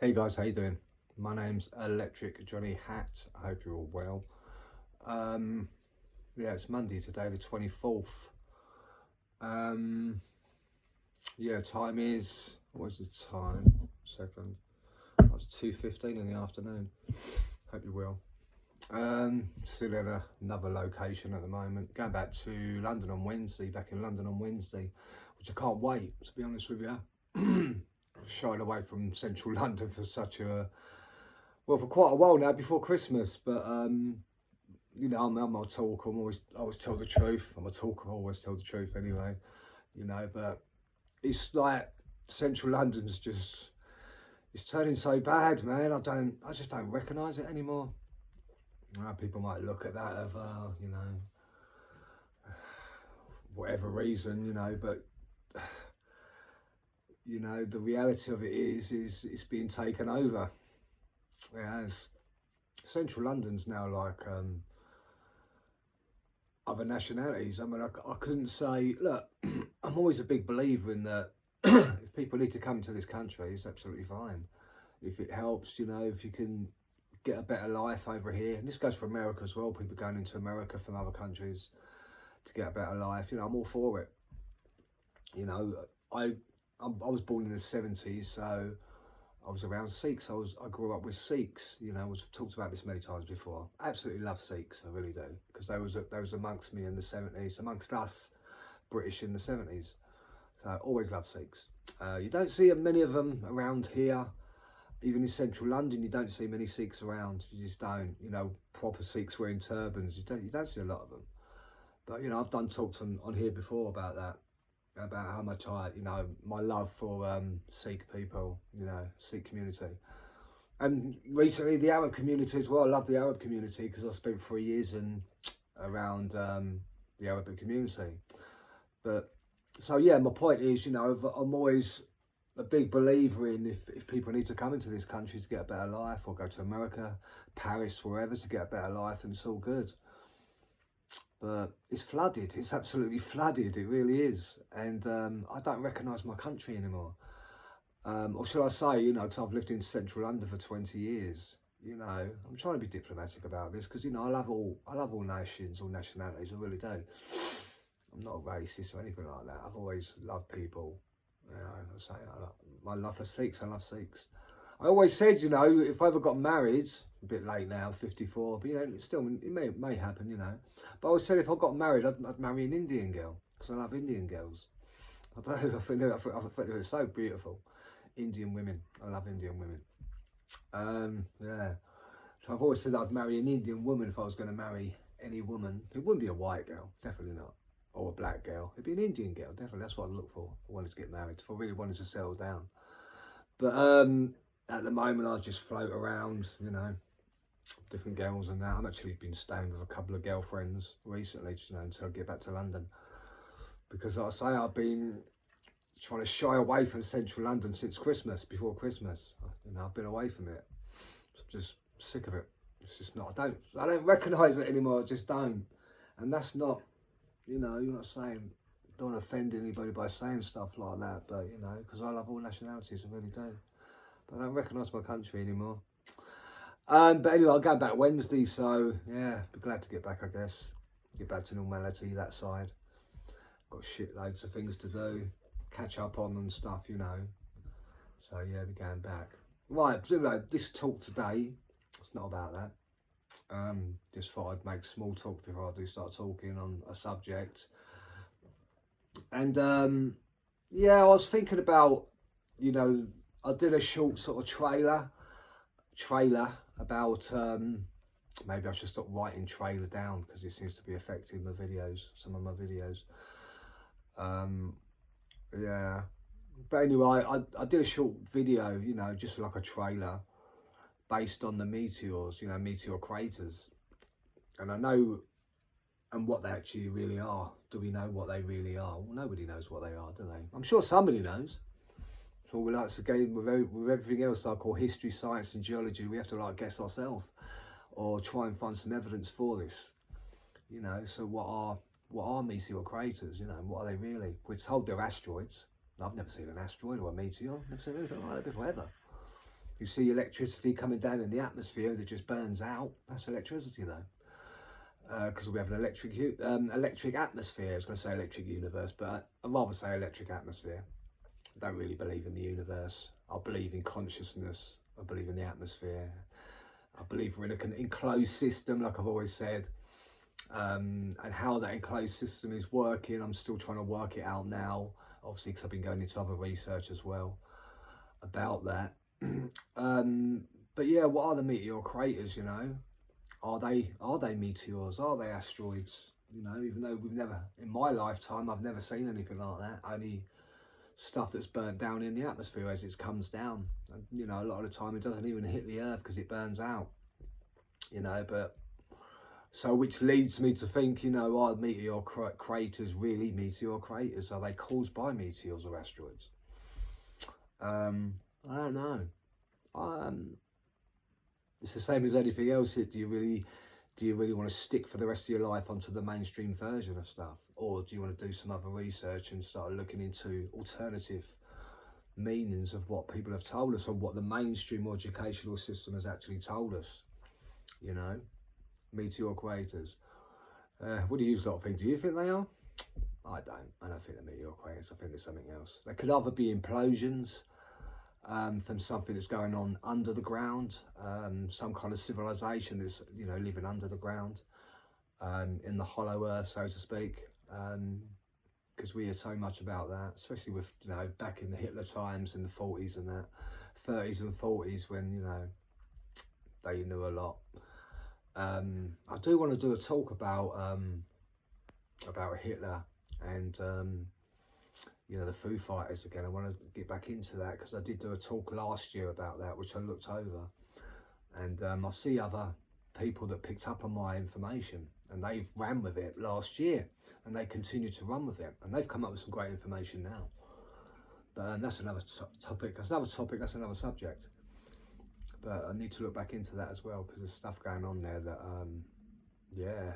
Hey guys, how you doing? My name's Electric Johnny Hat. I hope you're all well. Um, yeah, it's Monday today, the 24th. Um, yeah, time is, what's the time? Second. It's 2:15 in the afternoon. Hope you're well. Still in another location at the moment. Going back to London on Wednesday, back in London on Wednesday, which I can't wait, to be honest with you. I've shied away from central London for for quite a while now, before Christmas. But you know, I'm a talker. I always tell the truth. I'm a talker. I always tell the truth anyway. You know, but it's like central London's just, it's turning so bad, man. I just don't recognise it anymore. People might look at that of you know, whatever reason, you know, but you know, the reality of it is it's being taken over. It has. Central London's now like other nationalities. I mean, I couldn't say, look, I'm always a big believer in that. If people need to come to this country, it's absolutely fine. If it helps, you know, if you can get a better life over here, and this goes for America as well, people going into America from other countries to get a better life, you know, I'm all for it. You know, I was born in the 70s, so I was around Sikhs. I grew up with Sikhs. You know, we've talked about this many times before. I absolutely love Sikhs, I really do, because they was amongst me in the 70s, amongst us British in the 70s. So I always love Sikhs. You don't see many of them around here, even in central London. You don't see many Sikhs around. You just don't. You know, proper Sikhs wearing turbans. You don't see a lot of them. But you know, I've done talks on here before about that, about how much you know, my love for Sikh people, you know, Sikh community. And recently the Arab community as well. I love the Arab community because I spent 3 years around the Arabic community. But so yeah, my point is, you know, I'm always a big believer in, if people need to come into this country to get a better life, or go to America, Paris, wherever, to get a better life, then it's all good. But it's flooded. It's absolutely flooded. It really is. And I don't recognise my country anymore. Or shall I say, you know, because I've lived in central London for 20 years. You know, I'm trying to be diplomatic about this because, you know, I love all nations, all nationalities. I really do. I'm not a racist or anything like that. I've always loved people. You know, I say my love for Sikhs. I love Sikhs. I always said, you know, if I ever got married, a bit late now, 54, but you know, still, it may happen, you know. But I always said if I got married, I'd marry an Indian girl, because I love Indian girls. I don't know, I think they're so beautiful. Indian women, I love Indian women. Yeah. So I've always said I'd marry an Indian woman if I was going to marry any woman. It wouldn't be a white girl, definitely not. Or a black girl. It'd be an Indian girl, definitely. That's what I'd look for if I wanted to get married, if I really wanted to settle down. But at the moment, I just float around, you know, different girls and that. I've actually been staying with a couple of girlfriends recently, you know, until I get back to London. Because like I say, I've been trying to shy away from central London since Christmas, before Christmas. You know, I've been away from it. I'm just sick of it. It's just not, I don't recognise it anymore, I just don't. And that's not, you know, you're not saying, don't offend anybody by saying stuff like that, but, you know, because I love all nationalities, I really do. But I don't recognise my country anymore. But anyway, I'll go back Wednesday, so yeah, be glad to get back, I guess. Get back to normality, that side. Got shitloads of things to do, catch up on and stuff, you know. So yeah, be going back. Right, anyway, this talk today, it's not about that. Just thought I'd make small talk before I do start talking on a subject. And yeah, I was thinking about, you know, I did a short sort of trailer about, maybe I should stop writing trailer down because it seems to be affecting my videos, some of my videos. Yeah, but anyway, I did a short video, you know, just like a trailer based on the meteors, you know, meteor craters. And I know and what they actually really are. Do we know what they really are? Well, nobody knows what they are, do they? I'm sure somebody knows. So we like to gain with everything else I call history, science and geology, we have to like guess ourselves or try and find some evidence for this. You know, so what are meteor craters, you know, and what are they really? We're told they're asteroids. I've never seen an asteroid or a meteor. Never seen anything like that before, ever. You see electricity coming down in the atmosphere that just burns out. That's electricity though. Because we have an electric atmosphere. I was going to say electric universe, but I'd rather say electric atmosphere. I don't really believe in the universe. I believe in consciousness. I believe in the atmosphere. I believe we're in an enclosed system, like I've always said. And how that enclosed system is working, I'm still trying to work it out now. Obviously, because I've been going into other research as well about that. But yeah, what are the meteor craters, you know? Are they meteors? Are they asteroids? You know, even though we've never, in my lifetime, I've never seen anything like that. Only stuff that's burnt down in the atmosphere as it comes down. And, you know, a lot of the time it doesn't even hit the earth because it burns out. You know, but so which leads me to think, you know, are meteor craters really meteor craters? Are they caused by meteors or asteroids? I don't know. It's the same as anything else. Do you really want to stick for the rest of your life onto the mainstream version of stuff, or do you want to do some other research and start looking into alternative meanings of what people have told us, or what the mainstream educational system has actually told us? You know, meteor craters. What do you sort of think? Do you think they are? I don't think they're meteor craters. I think there's something else. They could either be implosions from something that's going on under the ground, some kind of civilization that's, you know, living under the ground, in the hollow earth, so to speak, because we hear so much about that, especially with, you know, back in the Hitler times in the 40s and that, 30s and 40s, when, you know, they knew a lot. I do want to do a talk about Hitler and you know, the Foo Fighters again. I want to get back into that because I did do a talk last year about that, which I looked over, and I see other people that picked up on my information and they've ran with it last year and they continue to run with it, and they've come up with some great information now. But that's another topic. That's another topic. That's another subject. But I need to look back into that as well because there's stuff going on there that, yeah.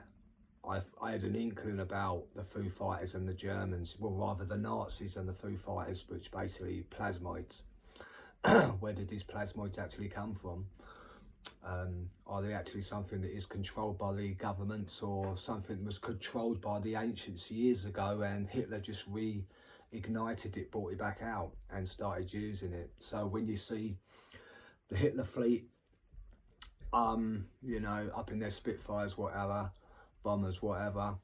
I had an inkling about the Foo Fighters and the Germans, well, rather the Nazis and the Foo Fighters, which basically plasmoids. Where did these plasmoids actually come from? Are they actually something that is controlled by the governments, or something that was controlled by the ancients years ago and Hitler just reignited it, brought it back out and started using it? So when you see the Hitler fleet, you know, up in their Spitfires, whatever, bombers, whatever,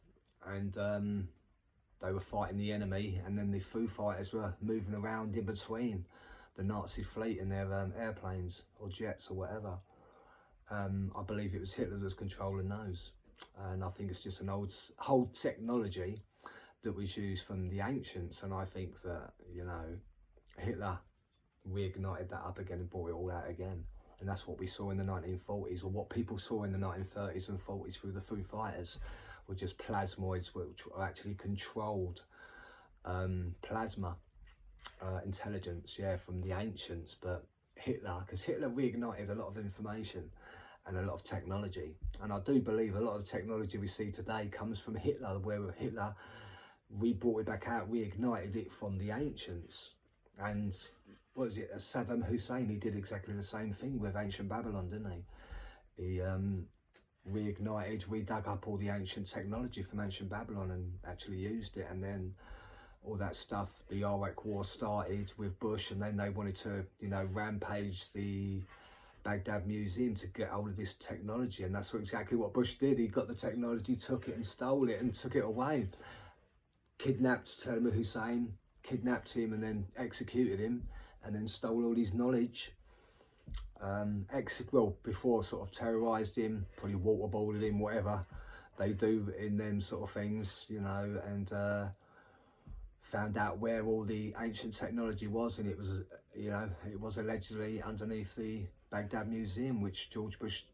and they were fighting the enemy, and then the Foo Fighters were moving around in between the Nazi fleet and their airplanes or jets or whatever. I believe it was Hitler that was controlling those, and I think it's just an old technology that was used from the ancients, and I think that, you know, Hitler reignited that up again and brought it all out again. And that's what we saw in the 1940s, or what people saw in the 1930s and 40s through the Foo Fighters, were just plasmoids which were actually controlled plasma intelligence, yeah, from the ancients. But Hitler, because Hitler reignited a lot of information and a lot of technology, and I do believe a lot of the technology we see today comes from Hitler, where Hitler brought it back out, reignited it from the ancients. And what was it, Saddam Hussein, he did exactly the same thing with ancient Babylon, didn't he? He reignited, redug up all the ancient technology from ancient Babylon and actually used it, and then all that stuff, the Iraq war started with Bush, and then they wanted to, you know, rampage the Baghdad Museum to get hold of this technology, and that's exactly what Bush did. He got the technology, took it and stole it and took it away. Kidnapped Saddam Hussein, kidnapped him and then executed him, and then stole all his knowledge. Well, before sort of terrorised him, probably waterboarded him, whatever they do in them sort of things, you know, and found out where all the ancient technology was, and it was, you know, it was allegedly underneath the Baghdad Museum, which George Bush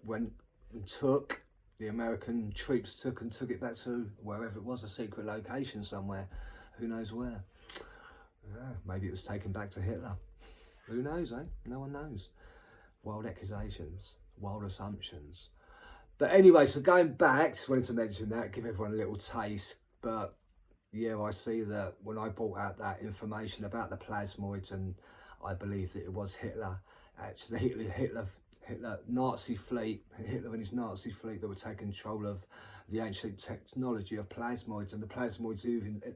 went and took. The American troops took it back to wherever it was, a secret location somewhere, who knows where. Yeah, maybe it was taken back to Hitler. Who knows, eh? No one knows. Wild accusations, wild assumptions. But anyway, so going back, just wanted to mention that, give everyone a little taste. But yeah, I see that when I brought out that information about the plasmoids, and I believe that it was Hitler, actually Hitler Nazi fleet, Hitler and his Nazi fleet that were taking control of the ancient technology of plasmoids, and the plasmoids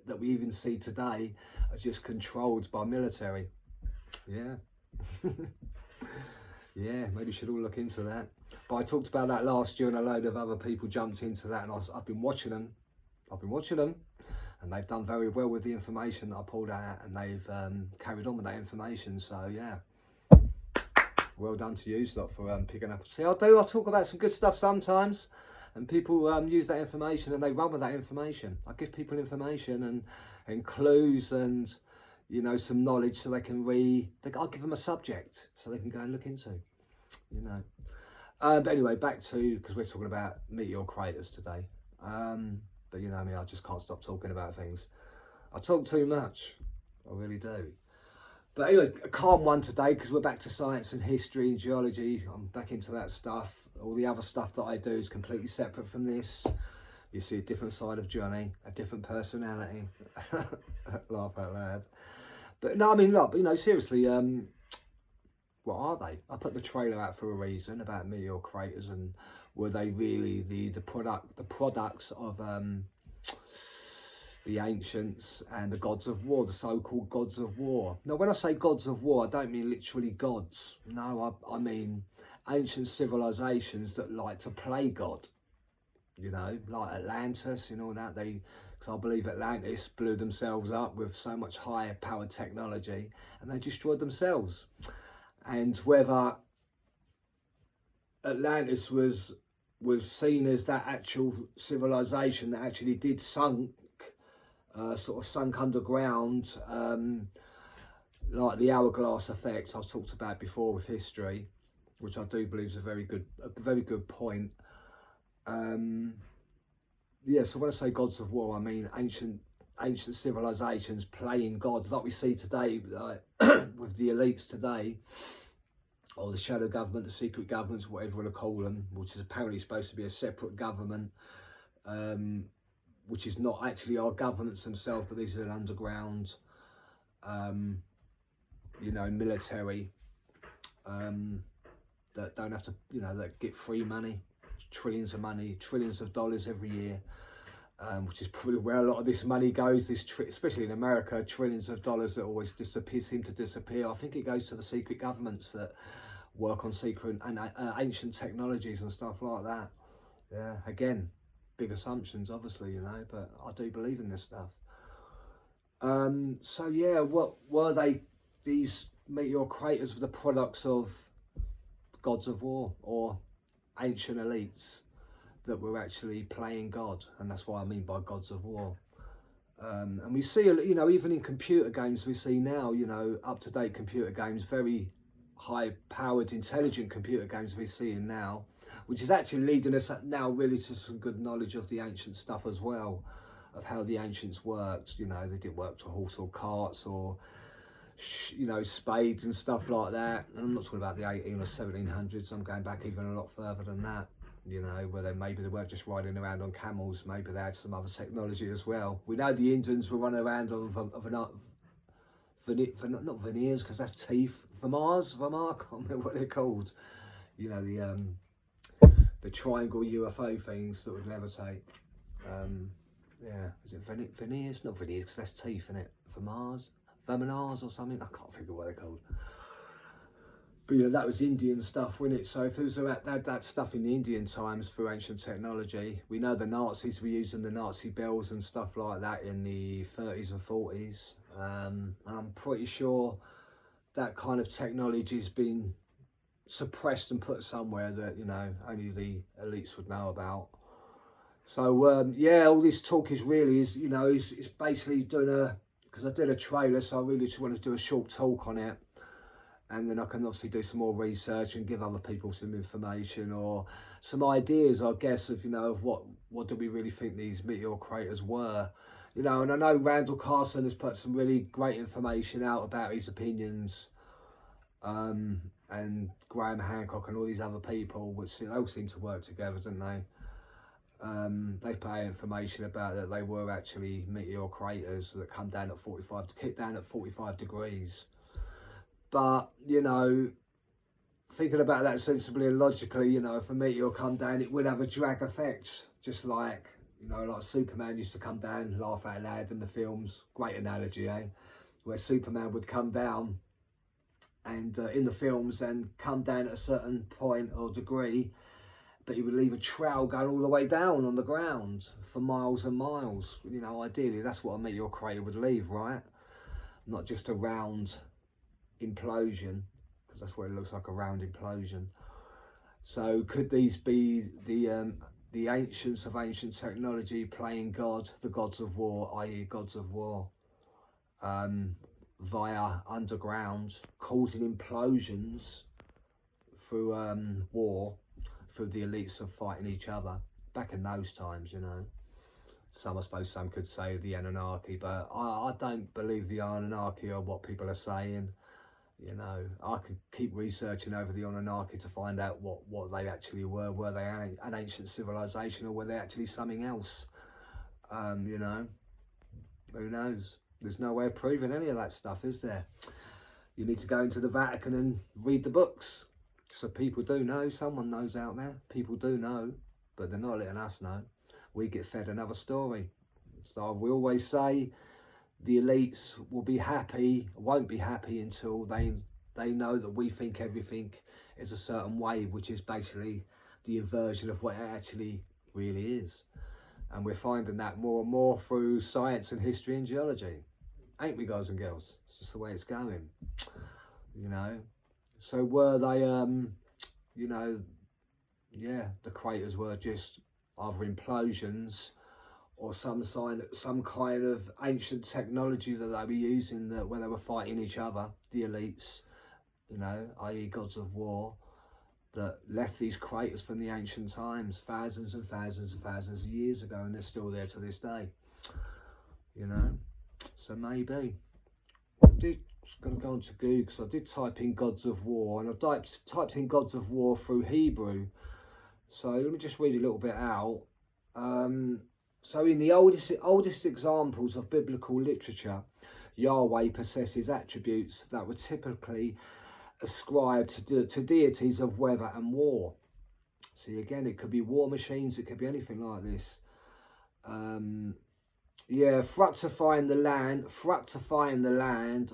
that we even see today are just controlled by military. Yeah. Yeah, maybe we should all look into that. But I talked about that last year, and a load of other people jumped into that, and I've been watching them. And they've done very well with the information that I pulled out, and they've carried on with that information. So yeah, well done to you lot for picking up. See, I talk about some good stuff sometimes, and people use that information and they run with that information. I give people information and clues and, you know, some knowledge so they can I'll give them a subject so they can go and look into, you know. But anyway, back to, because we're talking about meteor craters today. But you know me, I just can't stop talking about things. I talk too much, I really do. But anyway, a calm one today, because we're back to science and history and geology. I'm back into that stuff. All the other stuff that I do is completely separate from this. You see a different side of Johnny, a different personality. Laugh out loud. But no, I mean, look, you know, seriously, what are they? I put the trailer out for a reason about meteor craters, and were they really the products of the ancients and the gods of war, the so-called gods of war. Now, when I say gods of war, I don't mean literally gods. No, I mean ancient civilizations that like to play God. You know, like Atlantis, you know, that because I believe Atlantis blew themselves up with so much higher powered technology, and they destroyed themselves. And whether Atlantis was seen as that actual civilization that actually did sunk underground, like the hourglass effect I've talked about before with history, which I do believe is a very good point. Yeah, so when I say gods of war, I mean ancient civilizations playing God, like we see today, like, with the elites today, or the shadow government, the secret governments, whatever you want to call them, which is apparently supposed to be a separate government, which is not actually our governments themselves, but these are an underground, you know, military, that don't have to, you know, that get free money, trillions of dollars every year, which is probably where a lot of this money goes, especially in America, trillions of dollars that always seem to disappear. I think it goes to the secret governments that work on secret and ancient technologies and stuff like that. Yeah, again, big assumptions, obviously, you know, but I do believe in this stuff. So yeah, what were they? These meteor craters were the products of gods of war or ancient elites that were actually playing God, and that's what I mean by gods of war. And we see, you know, even in computer games, we see now, you know, up-to-date computer games, very high-powered, intelligent computer games we're seeing now, which is actually leading us now really to some good knowledge of the ancient stuff as well, of how the ancients worked. You know, they didn't work to horse or carts or, you know, spades and stuff like that. And I'm not talking about the 18 or 1700s. I'm going back even a lot further than that. You know, where maybe they weren't just riding around on camels. Maybe they had some other technology as well. We know the Indians were running around on not veneers, because that's teeth. Vamars, I can't remember what they're called. You know, the triangle UFO things that would levitate. Yeah, is it veneers? Not veneers, because that's teeth, isn't it? Vaminars or something. I can't think of what they're called. But you know, that was Indian stuff, wasn't it? So if it was about that stuff in the Indian times for ancient technology, we know the Nazis were using the Nazi bells and stuff like that in the 30s and 40s. And I'm pretty sure that kind of technology has been suppressed and put somewhere that, you know, only the elites would know about. So yeah, all this talk is you know, is basically doing because I did a trailer, so I really just want to do a short talk on it. And then I can obviously do some more research and give other people some information or some ideas, I guess, of, you know, of what do we really think these meteor craters were. You know, and I know Randall Carlson has put some really great information out about his opinions, and Graham Hancock and all these other people, which they all seem to work together, don't they? They put out information about that they were actually meteor craters that come down at 45 degrees. But, you know, thinking about that sensibly and logically, you know, if a meteor come down, it would have a drag effect, just like, you know, like Superman used to come down, laugh out loud in the films. Great analogy, eh? Where Superman would come down and in the films and come down at a certain point or degree, but he would leave a trail going all the way down on the ground for miles and miles. You know, ideally, that's what a meteor crater would leave, right? Not just a round implosion, because that's what it looks like, a round implosion. So could these be the ancients of ancient technology playing God, the gods of war, i.e. gods of war, via underground, causing implosions through war, through the elites of fighting each other back in those times, you know. I suppose some could say the Anunnaki, but I don't believe the Anunnaki or what people are saying. You know, I could keep researching over the Anunnaki to find out what they actually were. Were they an ancient civilization, or were they actually something else? You know, who knows? There's no way of proving any of that stuff, is there? You need to go into the Vatican and read the books. So people do know, someone knows out there. People do know, but they're not letting us know. We get fed another story. So we always say the elites will be happy, won't be happy until they know that we think everything is a certain way, which is basically the inversion of what it actually really is. And we're finding that more and more through science and history and geology. Ain't we, guys and girls? It's just the way it's going, you know. So were they, you know, yeah, the craters were just either implosions or some kind of ancient technology that they were using, that where they were fighting each other, the elites, you know, i.e. gods of war, that left these craters from the ancient times, thousands and thousands and thousands of years ago, and they're still there to this day, you know. So maybe. I'm going to go on to Google, because I did type in gods of war, and I typed in gods of war through Hebrew. So let me just read a little bit out. So in the oldest examples of biblical literature, Yahweh possesses attributes that were typically ascribed to deities of weather and war. See, again, it could be war machines, it could be anything like this. Yeah, fructifying the land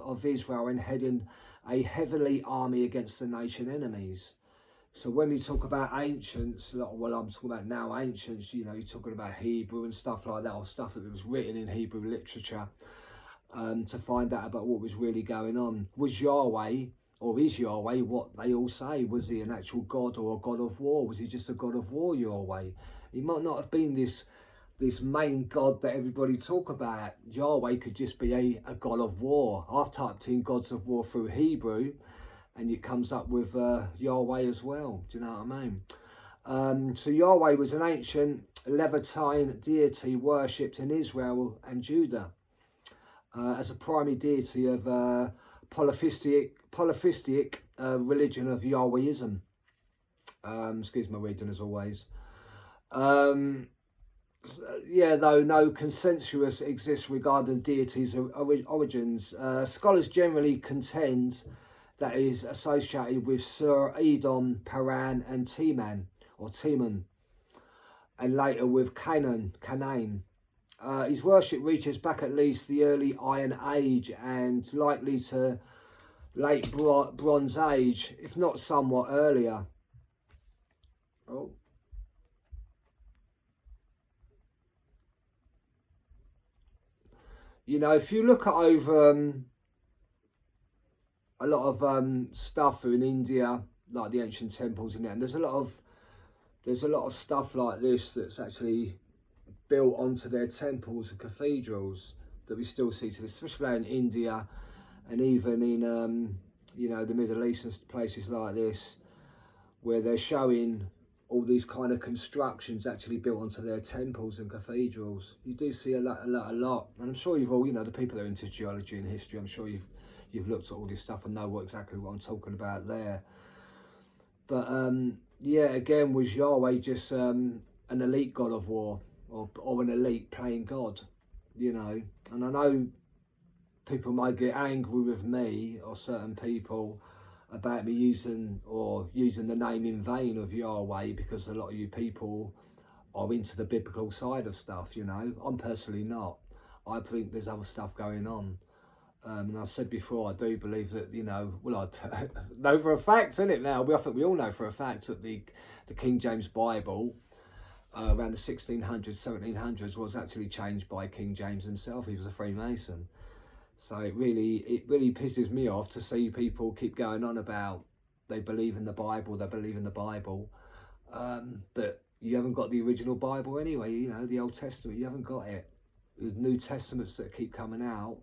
of Israel and heading a heavenly army against the nation enemies. So when we talk about ancients, well, I'm talking about now ancients, you know, you're talking about Hebrew and stuff like that, or stuff that was written in Hebrew literature, to find out about what was really going on. Was Yahweh, or is Yahweh, what they all say? Was he an actual god or a god of war? Was he just a god of war, Yahweh? He might not have been this main god that everybody talk about. Yahweh could just be a god of war. I've typed in gods of war through Hebrew, and it comes up with Yahweh as well. Do you know what I mean? So Yahweh was an ancient Levantine deity worshipped in Israel and Judah as a primary deity of polytheistic religion of Yahwehism. Excuse my reading as always. Yeah, though no consensus exists regarding deities' origins, scholars generally contend that is associated with Sur, Edom, Paran and Teman, and later with Canaan. His worship reaches back at least the early Iron Age and likely to late Bronze Age, if not somewhat earlier. Oh. You know, if you look at over a lot of stuff in India, like the ancient temples in there, and there's a lot of stuff like this that's actually built onto their temples and cathedrals that we still see to this, especially in India, and even in you know, the Middle East and places like this, where they're showing all these kind of constructions actually built onto their temples and cathedrals. You do see a lot, and I'm sure you've all, you know, the people that are into geology and history, I'm sure you've looked at all this stuff and know exactly what I'm talking about there. But yeah, again, was Yahweh just an elite god of war, or an elite playing god, you know? And I know people might get angry with me or certain people about me using the name in vain of Yahweh, because a lot of you people are into the biblical side of stuff, you know. I'm personally not. I think there's other stuff going on. And I've said before, I do believe that, you know, well, I know for a fact, isn't it now? I think we all know for a fact that the King James Bible, around the 1600s, 1700s, was actually changed by King James himself. He was a Freemason. So it really pisses me off to see people keep going on about they believe in the Bible, but you haven't got the original Bible anyway, you know, the Old Testament, you haven't got it. There's New Testaments that keep coming out,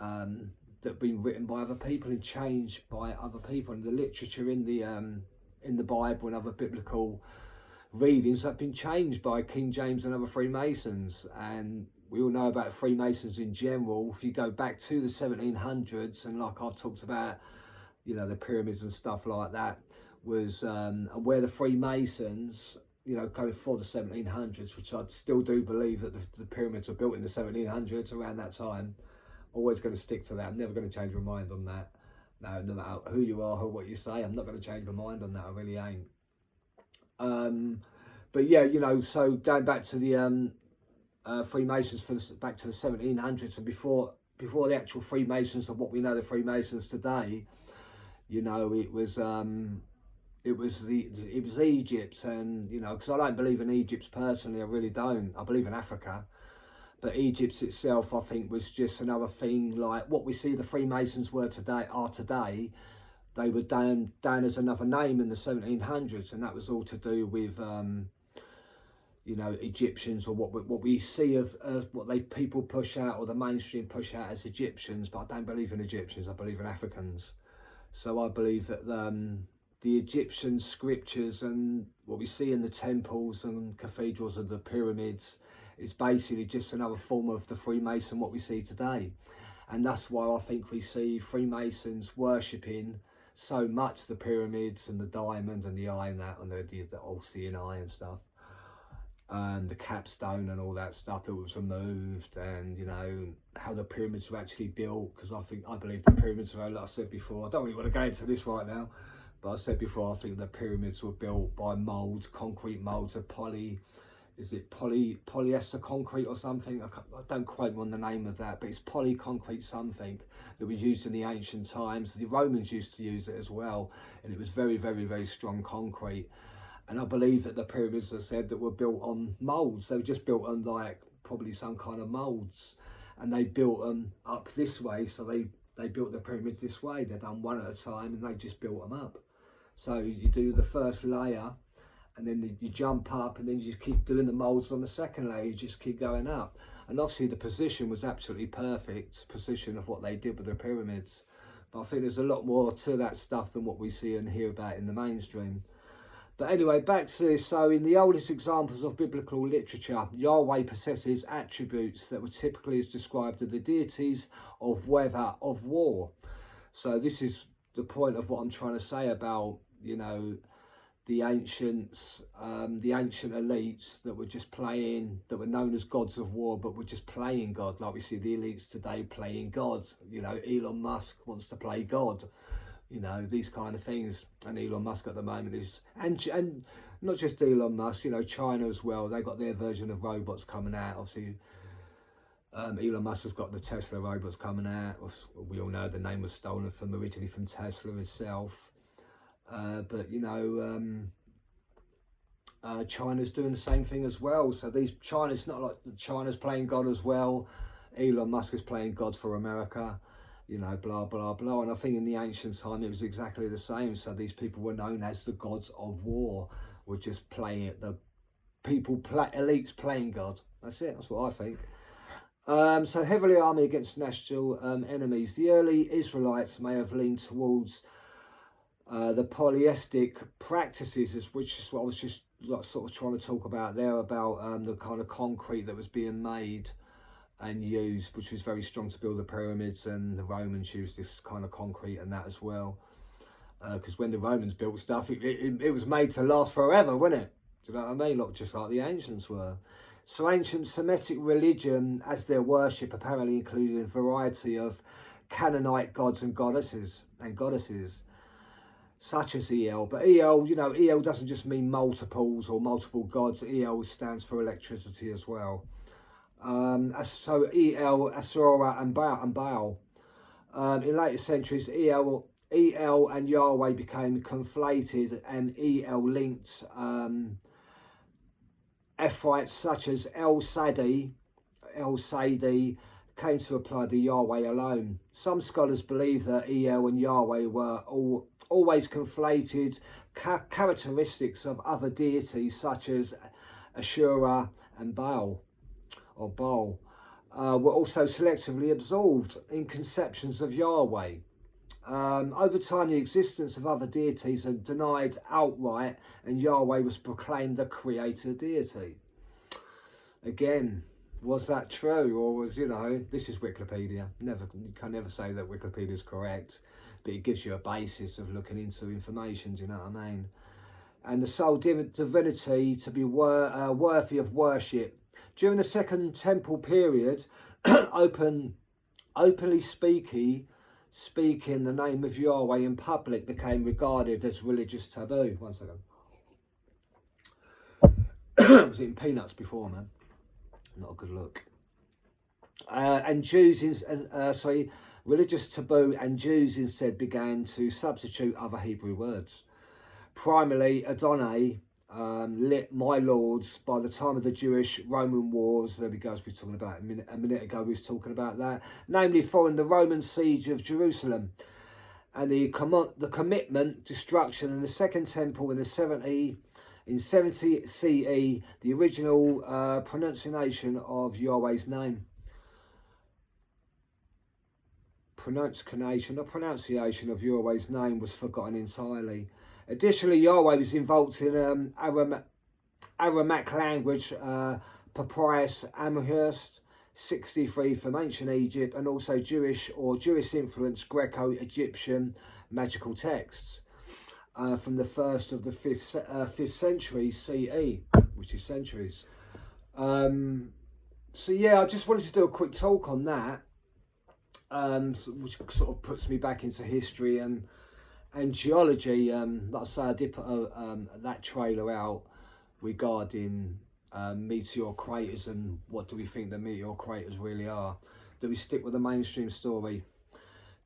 that have been written by other people and changed by other people, and the literature in the Bible and other biblical readings have been changed by King James and other Freemasons. And we all know about Freemasons in general. If you go back to the 1700s, and like I've talked about, you know, the pyramids and stuff like that, was where the Freemasons, you know, going for the 1700s, which I still do believe that the pyramids were built in the 1700s, around that time. Always going to stick to that. I'm never going to change my mind on that. No matter who you are or what you say, I'm not going to change my mind on that. I really ain't. But yeah, you know, so going back to the Freemasons, back to the 1700s, and before the actual Freemasons of what we know the Freemasons today, you know, it was Egypt. And you know, because I don't believe in Egypt personally, I really don't. I believe in Africa, but Egypt itself, I think, was just another thing. Like what we see the Freemasons are today. They were down as another name in the 1700s, and that was all to do with you know, Egyptians, or what we see of what people push out, or the mainstream push out as Egyptians. But I don't believe in Egyptians, I believe in Africans. So I believe that the Egyptian scriptures and what we see in the temples and cathedrals and the pyramids is basically just another form of the Freemason, what we see today. And that's why I think we see Freemasons worshipping so much the pyramids and the diamond and the eye and that, and the all-seeing eye and stuff. The capstone and all that stuff that was removed, and you know how the pyramids were actually built, because I believe the pyramids were, like I said before, I don't really want to go into this right now, but I said before, I think the pyramids were built by moulds, concrete moulds of polyester concrete or something. I don't quote me on the name of that, but it's poly concrete something that was used in the ancient times. The Romans used to use it as well, and it was very, very, very strong concrete. And I believe that the pyramids, as I said, that were built on moulds. They were just built on like probably some kind of moulds, and they built them up this way. So they built the pyramids this way. They're done one at a time, and they just built them up. So you do the first layer, and then you jump up, and then you just keep doing the moulds on the second layer. You just keep going up. And obviously the position was absolutely perfect, position of what they did with the pyramids. But I think there's a lot more to that stuff than what we see and hear about in the mainstream. But anyway, back to this. So in the oldest examples of biblical literature, Yahweh possesses attributes that were typically as described as the deities of weather, of war. So this is the point of what I'm trying to say about, you know, the ancients, the ancient elites that were just playing, that were known as gods of war, but were just playing God, like we see the elites today playing God. You know, Elon Musk wants to play God. You know, these kind of things. And Elon Musk at the moment is, and not just Elon Musk, you know, China as well. They got their version of robots coming out. Obviously, Elon Musk has got the Tesla robots coming out. We all know the name was stolen originally from Tesla itself. But you know, China's doing the same thing as well. So China's not like China's playing God as well. Elon Musk is playing God for America. You know, blah, blah, blah. And I think in the ancient time, it was exactly the same. So these people were known as the gods of war. We're just playing it. The elites playing God. That's it. That's what I think. So heavily army against national enemies. The early Israelites may have leaned towards the polytheistic practices, which is what I was just like, sort of trying to talk about there, about the kind of concrete that was being made and used, which was very strong to build the pyramids, and the Romans used this kind of concrete and that as well. Because when the Romans built stuff, it was made to last forever, wasn't it? Do you know what I mean? Not just like the ancients were. So ancient Semitic religion, as their worship, apparently included a variety of Canaanite gods and goddesses. such as El. But El, you know, El doesn't just mean multiples or multiple gods. El stands for electricity as well. So El, Asura, and Baal. In later centuries, El and Yahweh became conflated, and El linked Ephites such as El Sadi came to apply to Yahweh alone. Some scholars believe that El and Yahweh were always conflated characteristics of other deities such as Ashura and Baal, were also selectively absorbed in conceptions of Yahweh. Over time, the existence of other deities are denied outright, and Yahweh was proclaimed the creator deity. Again, was that true, or was, you know, this is Wikipedia. You can never say that Wikipedia is correct, but it gives you a basis of looking into information. Do you know what I mean? And the sole divinity to be worthy of worship. During the Second Temple period, openly speaking the name of Yahweh in public became regarded as religious taboo. One second. I was eating peanuts before, man. Not a good look. Religious taboo, and Jews instead began to substitute other Hebrew words. Primarily, Adonai, my lords. By the time of the Jewish-Roman wars, there we go, as we were talking about a minute ago, we was talking about that, namely following the Roman siege of Jerusalem and the commitment, destruction, and the Second Temple in 70 CE, the original pronunciation of Yahweh's name. Pronunciation of Yahweh's name was forgotten entirely. Additionally, Yahweh was invoked in Aramaic language, Papyrus Amherst 63 from ancient Egypt, and also Jewish influenced Greco-Egyptian magical texts from the 1st of the 5th century CE, which is centuries. So yeah, I just wanted to do a quick talk on that, which sort of puts me back into history and geology. Like I say, I did put that trailer out regarding meteor craters and what do we think the meteor craters really are. Do we stick with the mainstream story?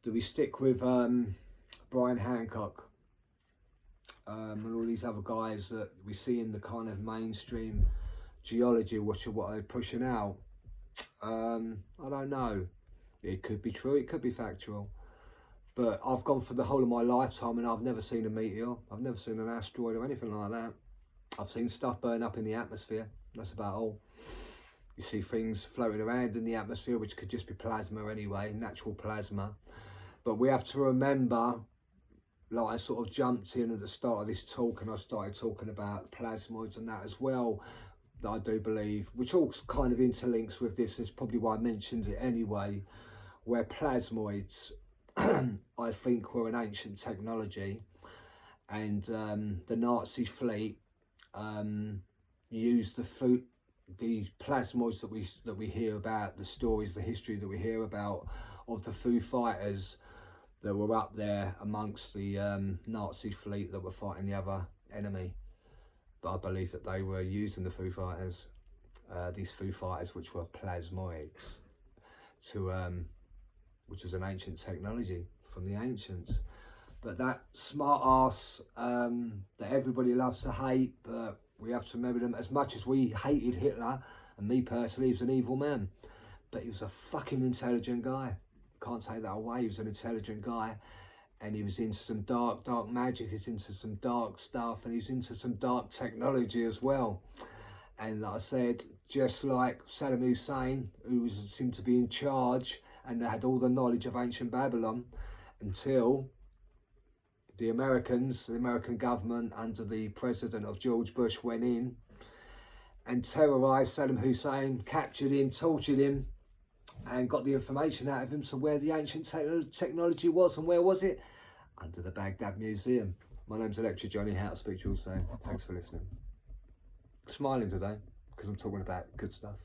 Do we stick with Brian Hancock and all these other guys that we see in the kind of mainstream geology, what they're pushing out? I don't know. It could be true, it could be factual. But I've gone for the whole of my lifetime and I've never seen a meteor. I've never seen an asteroid or anything like that. I've seen stuff burn up in the atmosphere. That's about all. You see things floating around in the atmosphere, which could just be plasma anyway, natural plasma. But we have to remember, like I sort of jumped in at the start of this talk and I started talking about plasmoids and that as well, that I do believe, which all kind of interlinks with this. Is probably why I mentioned it anyway, where plasmoids, I think, were an ancient technology, and the Nazi fleet used the plasmoids that we hear about, the stories, the history that we hear about of the Foo Fighters that were up there amongst the Nazi fleet that were fighting the other enemy. But I believe that they were using the Foo Fighters, these Foo Fighters, which were plasmoids, which was an ancient technology from the ancients. But that smart ass that everybody loves to hate, but we have to remember them. As much as we hated Hitler, and me personally, he was an evil man, but he was a fucking intelligent guy. Can't take that away. He was an intelligent guy, and he was into some dark magic. He's into some dark stuff, and he's into some dark technology as well. And like I said, just like Saddam Hussein, who seemed to be in charge and they had all the knowledge of ancient Babylon, until the American government under the president of George Bush went in and terrorised Saddam Hussein, captured him, tortured him, and got the information out of him to where the ancient technology was. And where was it? Under the Baghdad Museum. My name's Electric Johnny, how to speak to you all soon. Thanks for listening. I'm smiling today because I'm talking about good stuff.